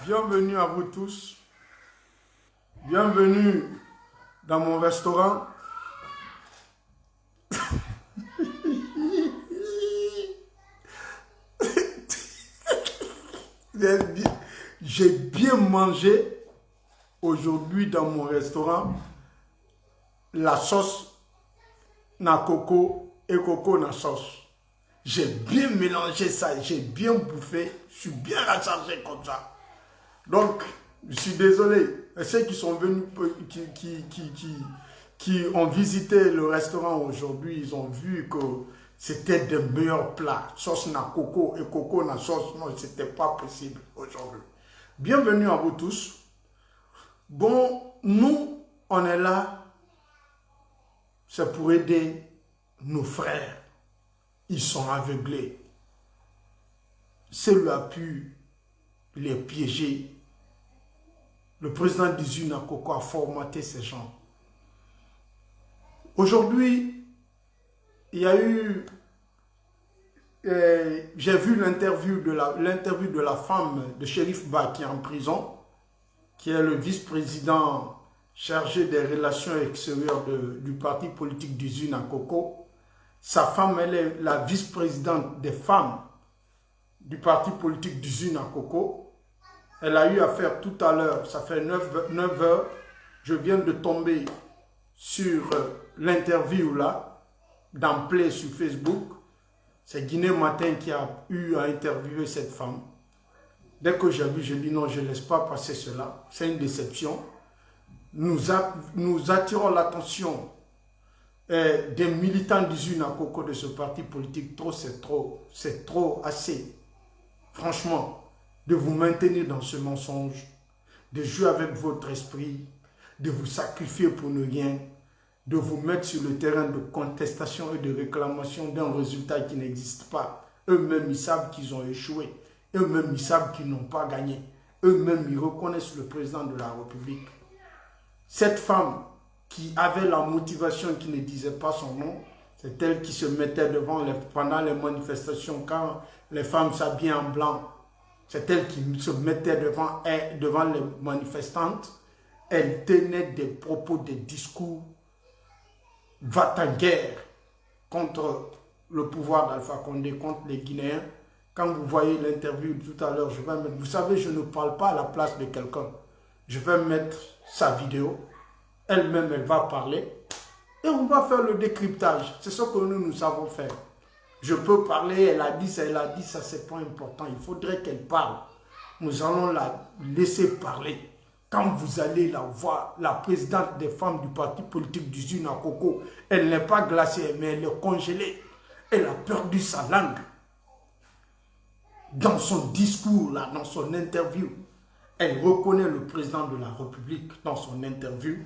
Bienvenue à vous tous. Bienvenue dans mon restaurant. J'ai bien mangé aujourd'hui dans mon restaurant la sauce na coco et coco na sauce. J'ai bien mélangé ça, j'ai bien bouffé, je suis bien rechargé comme ça. Donc, je suis désolé. Ceux qui sont venus, qui ont visité le restaurant aujourd'hui, ils ont vu que c'était de meilleurs plats. Sauce na coco et coco na sauce, non, c'était pas possible aujourd'hui. Bienvenue à vous tous. Bon, nous, on est là, c'est pour aider nos frères. Ils sont aveuglés. Cela a pu les piéger. Le président d'Izu na Koko a formaté ces gens. Aujourd'hui, il y a eu, j'ai vu l'interview de la femme de Shérif Ba qui est en prison, qui est le vice-président chargé des relations extérieures du parti politique d'Izu na Koko. Sa femme, elle est la vice-présidente des femmes du parti politique d'Izu na Koko. Elle a eu affaire tout à l'heure, ça fait 9 heures. Je viens de tomber sur l'interview là, dans Play sur Facebook. C'est Guinée Matin qui a eu à interviewer cette femme. Dès que j'ai vu, je dis non, je ne laisse pas passer cela. C'est une déception. Nous attirons l'attention des militants d'Izu na Koko de ce parti politique. C'est trop, assez. Franchement, de vous maintenir dans ce mensonge, de jouer avec votre esprit, de vous sacrifier pour ne rien, de vous mettre sur le terrain de contestation et de réclamation d'un résultat qui n'existe pas. Eux-mêmes, ils savent qu'ils ont échoué. Eux-mêmes, ils savent qu'ils n'ont pas gagné. Eux-mêmes, ils reconnaissent le président de la République. Cette femme qui avait la motivation, qui ne disait pas son nom, c'est elle qui se mettait pendant les manifestations, quand les femmes s'habillaient en blanc. C'est elle qui se mettait devant les manifestantes. Elle tenait des propos, des discours va-t-en-guerre contre le pouvoir d'Alpha Condé, contre les Guinéens. Quand vous voyez l'interview tout à l'heure, je vais mettre, vous savez, je ne parle pas à la place de quelqu'un. Je vais mettre sa vidéo. Elle-même, elle va parler. Et on va faire le décryptage. C'est ce que nous savons faire. Je peux parler, elle a dit ça, c'est pas important. Il faudrait qu'elle parle. Nous allons la laisser parler. Quand vous allez la voir, la présidente des femmes du parti politique d'Izu na Koko, elle n'est pas glacée, mais elle est congelée. Elle a perdu sa langue. Dans son discours, là, dans son interview, elle reconnaît le président de la République dans son interview.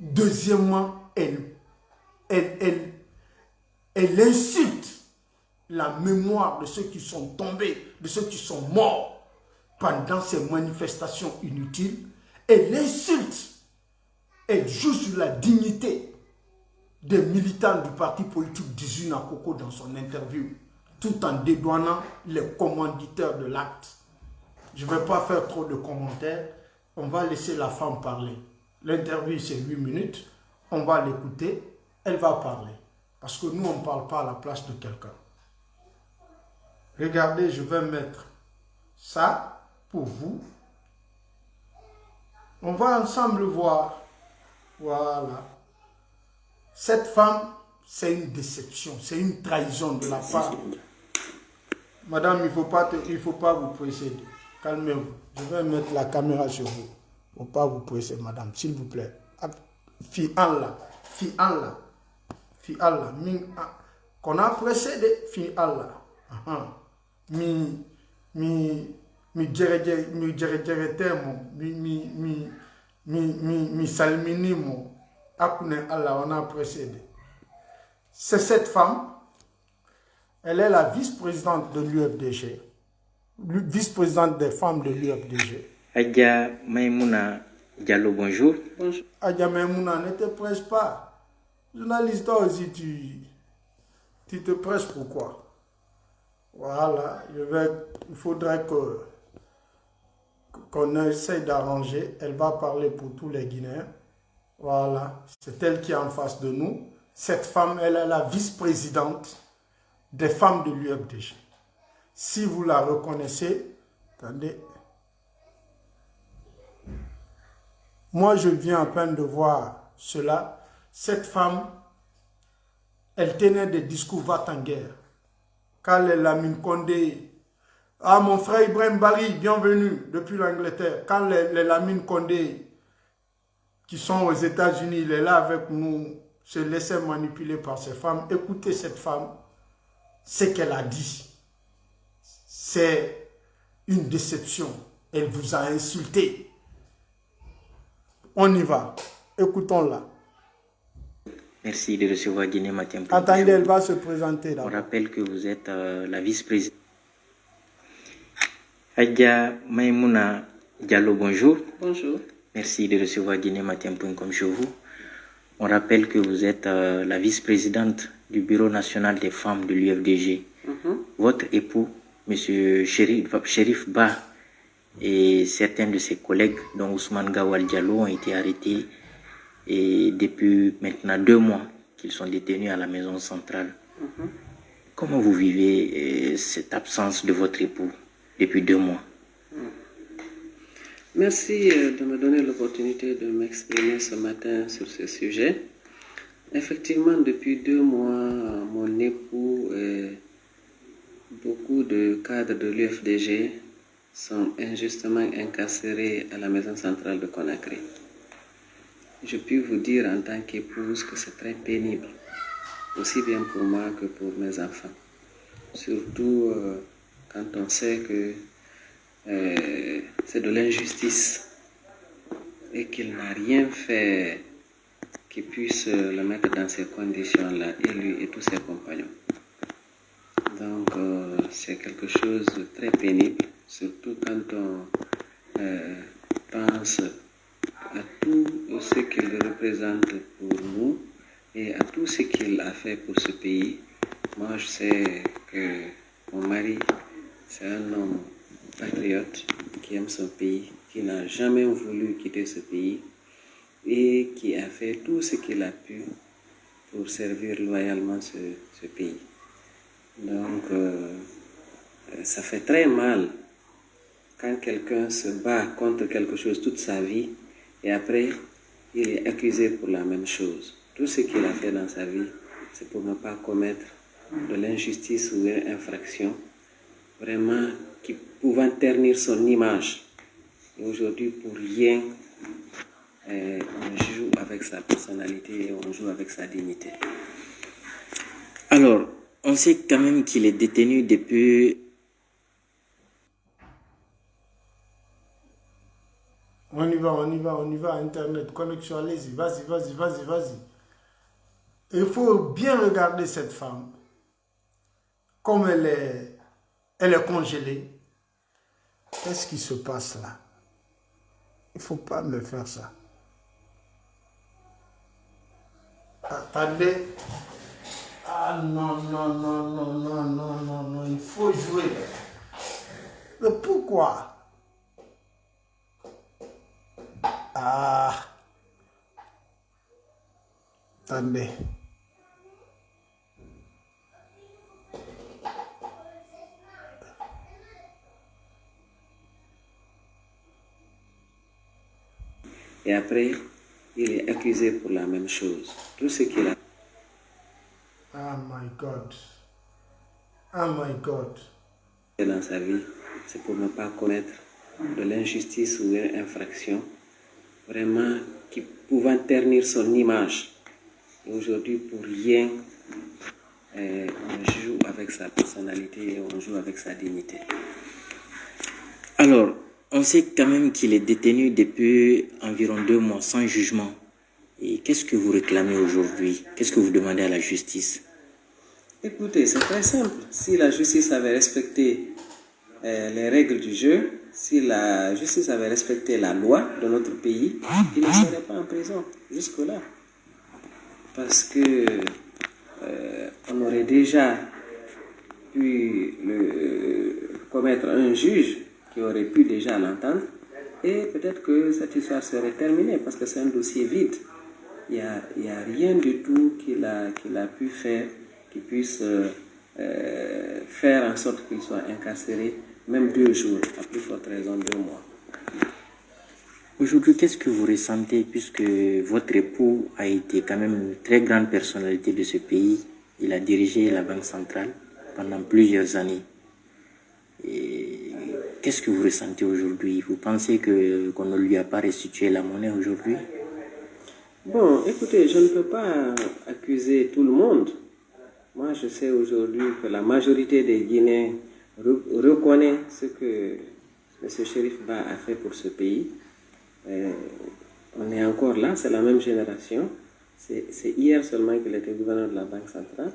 Deuxièmement, elle insulte la mémoire de ceux qui sont tombés, de ceux qui sont morts pendant ces manifestations inutiles. Elle insulte, elle joue sur la dignité des militants du parti politique d'Izu na Koko dans son interview, tout en dédouanant les commanditaires de l'acte. Je ne vais pas faire trop de commentaires, on va laisser la femme parler. L'interview, c'est 8 minutes. On va l'écouter. Elle va parler. Parce que nous, on ne parle pas à la place de quelqu'un. Regardez, je vais mettre ça pour vous. On va ensemble voir. Voilà. Cette femme, c'est une déception. C'est une trahison de la part. Madame, il ne faut pas vous précéder. Calmez-vous. Je vais mettre la caméra sur vous. Il ne faut pas vous presser, madame, s'il vous plaît. Fi Allah. Qu'on a précédé, fi Allah. Mi salminimo. Akune Allah, on a précédé. C'est cette femme, elle est la vice-présidente de l'UFDG, vice-présidente des femmes de l'UFDG. Adja Maïmouna Diallo, bonjour. Bonjour. Adja Maïmouna, ne te presse pas. Journaliste, toi aussi, tu te presses pourquoi? Voilà, il faudrait qu'on essaye d'arranger. Elle va parler pour tous les Guinéens. Voilà, c'est elle qui est en face de nous. Cette femme, elle est la vice-présidente des femmes de l'UFDG. Si vous la reconnaissez, attendez. Moi, je viens à peine de voir cela. Cette femme, elle tenait des discours va-t-en-guerre. Quand les Lamine Condé... Ah, mon frère Ibrahim Bari, bienvenue depuis l'Angleterre. Quand les Lamine Condé, qui sont aux États-Unis, il est là avec nous, se laissaient manipuler par ces femmes. Écoutez cette femme, ce qu'elle a dit. C'est une déception. Elle vous a insulté. On y va. Écoutons-la. Merci de recevoir Guinée Matin. Attendez, elle va se présenter là. On rappelle que vous êtes la vice-présidente. Adja Maïmouna Diallo, bonjour. Bonjour. Merci de recevoir guinématin.com chez vous. On rappelle que vous êtes la vice-présidente du Bureau national des femmes de l'UFDG. Votre époux, M. Chérif Ba, et certains de ses collègues, dont Ousmane Gawal Diallo, ont été arrêtés et depuis maintenant 2 mois qu'ils sont détenus à la maison centrale. Comment vous vivez cette absence de votre époux depuis 2 mois? Merci de me donner l'opportunité de m'exprimer ce matin sur ce sujet. Effectivement, depuis 2 mois, mon époux et beaucoup de cadres de l'UFDG sont injustement incarcérés à la maison centrale de Conakry. Je puis vous dire en tant qu'épouse que c'est très pénible, aussi bien pour moi que pour mes enfants. Surtout quand on sait que c'est de l'injustice et qu'il n'a rien fait qui puisse le mettre dans ces conditions-là, et lui et tous ses compagnons. Donc c'est quelque chose de très pénible, surtout quand on pense à tout ce qu'il représente pour nous et à tout ce qu'il a fait pour ce pays. Moi, je sais que mon mari, c'est un homme patriote qui aime son pays, qui n'a jamais voulu quitter ce pays et qui a fait tout ce qu'il a pu pour servir loyalement ce pays. Donc, ça fait très mal quand quelqu'un se bat contre quelque chose toute sa vie et après, il est accusé pour la même chose. Tout ce qu'il a fait dans sa vie, c'est pour ne pas commettre de l'injustice ou une infraction, vraiment qui pouvant ternir son image. Et aujourd'hui, pour rien, on joue avec sa personnalité et on joue avec sa dignité. Alors, on sait quand même qu'il est détenu depuis... On y va, Internet, connexion, allez-y, vas-y. Il faut bien regarder cette femme, comme elle est congelée. Qu'est-ce qui se passe là? Il ne faut pas me faire ça. Attendez. Ah non, il faut jouer. Mais pourquoi? Ah. Attendez. Et après, il est accusé pour la même chose. Tout ce qu'il a Oh my God. fait dans sa vie, c'est pour ne pas commettre de l'injustice ou une infraction, vraiment qui pouvant ternir son image. Et aujourd'hui, pour rien, on joue avec sa personnalité et on joue avec sa dignité. Alors, on sait quand même qu'il est détenu depuis environ 2 mois sans jugement. Et qu'est-ce que vous réclamez aujourd'hui? Qu'est-ce que vous demandez à la justice? Écoutez, c'est très simple. Si la justice avait respecté les règles du jeu, si la justice avait respecté la loi de notre pays, il ne serait pas en prison jusque-là. Parce que on aurait déjà pu commettre un juge qui aurait pu déjà l'entendre, et peut-être que cette histoire serait terminée parce que c'est un dossier vide. Il n'y a rien du tout qu'il a pu faire qui puisse faire en sorte qu'il soit incarcéré, même 2 jours, à plus forte raison 2 mois. Aujourd'hui, qu'est-ce que vous ressentez puisque votre époux a été quand même une très grande personnalité de ce pays? Il a dirigé la Banque centrale pendant plusieurs années. Qu'est-ce que vous ressentez aujourd'hui? Vous pensez qu'on ne lui a pas restitué la monnaie aujourd'hui? Bon, écoutez, je ne peux pas accuser tout le monde. Moi, je sais aujourd'hui que la majorité des Guinéens reconnaît ce que M. Cherif Ba a fait pour ce pays. On est encore là, c'est la même génération. C'est hier seulement qu'il était gouverneur de la Banque centrale.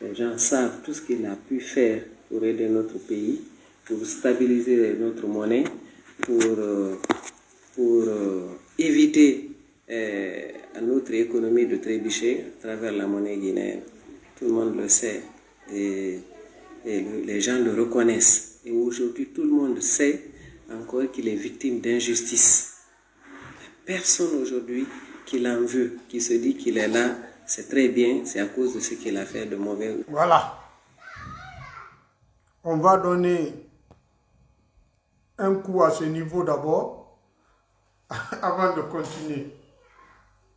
Les gens savent tout ce qu'il a pu faire pour aider notre pays, pour stabiliser notre monnaie, pour éviter à notre économie de trébucher à travers la monnaie guinéenne. Tout le monde le sait et les gens le reconnaissent. Et aujourd'hui, tout le monde sait encore qu'il est victime d'injustice. Personne aujourd'hui qui l'en veut, qui se dit qu'il est là, c'est très bien, c'est à cause de ce qu'il a fait de mauvais. Voilà. On va donner un coup à ce niveau d'abord, avant de continuer.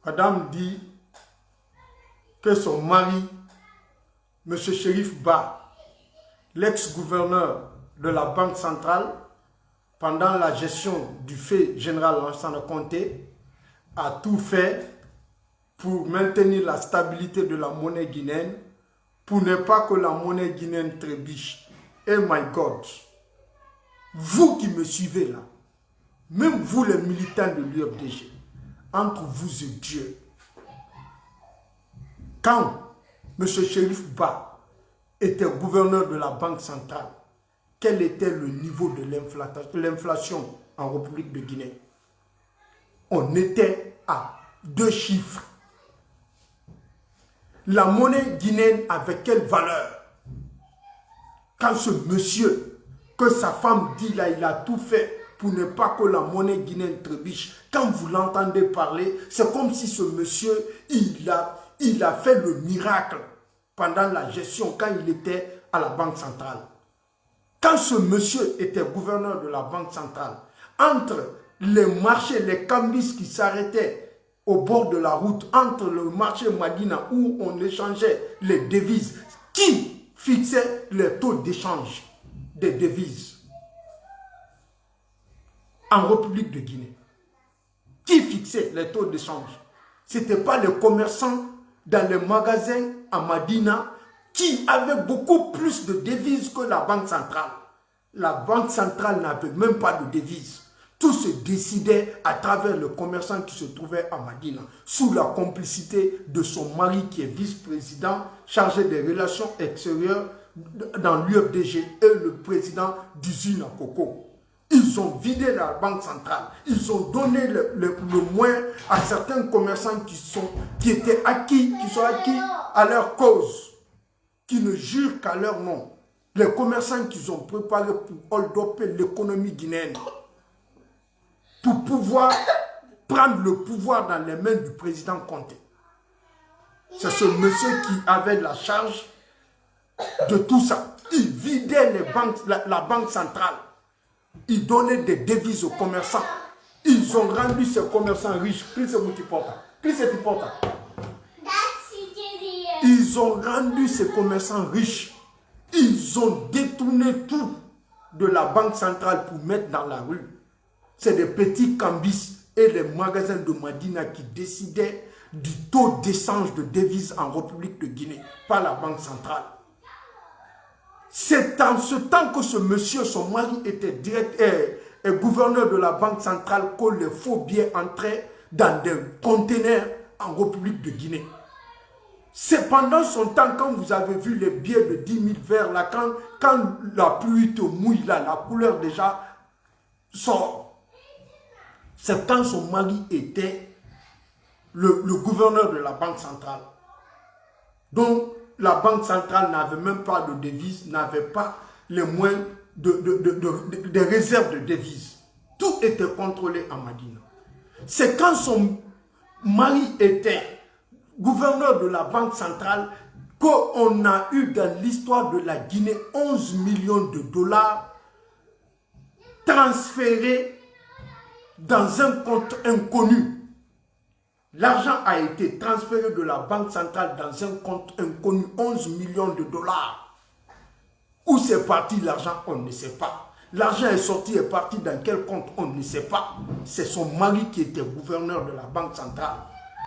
Madame dit que son mari, M. Cherif Ba, l'ex-gouverneur de la Banque centrale, pendant la gestion du fait général Lansana Conté, a tout fait pour maintenir la stabilité de la monnaie guinéenne, pour ne pas que la monnaie guinéenne trébuche. Et my God, vous qui me suivez là, même vous les militants de l'UFDG, entre vous et Dieu, quand M. Cherif Ba était gouverneur de la Banque centrale, quel était le niveau de l'inflation en République de Guinée? On était à 2 chiffres. La monnaie guinéenne avait quelle valeur? Quand ce monsieur, que sa femme dit là, il a tout fait pour ne pas que la monnaie guinéenne trébuche. Quand vous l'entendez parler, c'est comme si ce monsieur, il a fait le miracle pendant la gestion, quand il était à la Banque centrale. Quand ce monsieur était gouverneur de la Banque centrale, entre les marchés, les cambis qui s'arrêtaient au bord de la route, entre le marché Madina où on échangeait les devises, qui fixait les taux d'échange des devises en République de Guinée? Qui fixait les taux d'échange? Ce n'était pas les commerçants dans les magasins à Madina qui avaient beaucoup plus de devises que la Banque centrale. La Banque centrale n'avait même pas de devises. Tout se décidait à travers le commerçant qui se trouvait à Madina, sous la complicité de son mari qui est vice-président chargé des relations extérieures dans l'UFDG et le président d'usine à coco. Ils ont vidé la Banque centrale. Ils ont donné le moins à certains commerçants qui sont acquis à leur cause, qui ne jurent qu'à leur nom. Les commerçants qu'ils ont préparés pour hold-up l'économie guinéenne, pour pouvoir prendre le pouvoir dans les mains du président Conté. C'est ce monsieur qui avait la charge de tout ça. Il vidait la Banque centrale. Il donnait des devises aux commerçants. Ils ont rendu ces commerçants riches. Ils ont rendu ces commerçants riches. Ils ont détourné tout de la Banque centrale pour mettre dans la rue. C'est des petits cambis et les magasins de Madina qui décidaient du taux d'échange de devises en République de Guinée par la Banque centrale. C'est en ce temps que ce monsieur, son mari, était gouverneur de la Banque centrale que les faux billets entraient dans des conteneurs en République de Guinée. C'est pendant son temps, quand vous avez vu les billets de 10 000 verres, là, quand la pluie te mouille, là, la couleur déjà sort. C'est quand son mari était le gouverneur de la Banque centrale. Donc, la Banque centrale n'avait même pas de devises, n'avait pas les moyens de réserves de devises. Tout était contrôlé à Madina. C'est quand son mari était gouverneur de la Banque centrale qu'on a eu dans l'histoire de la Guinée 11 millions de dollars transférés dans un compte inconnu. L'argent a été transféré de la Banque centrale dans un compte inconnu, 11 millions de dollars. Où c'est parti l'argent, on ne sait pas. L'argent est sorti et parti dans quel compte, on ne sait pas. C'est son mari qui était gouverneur de la Banque centrale.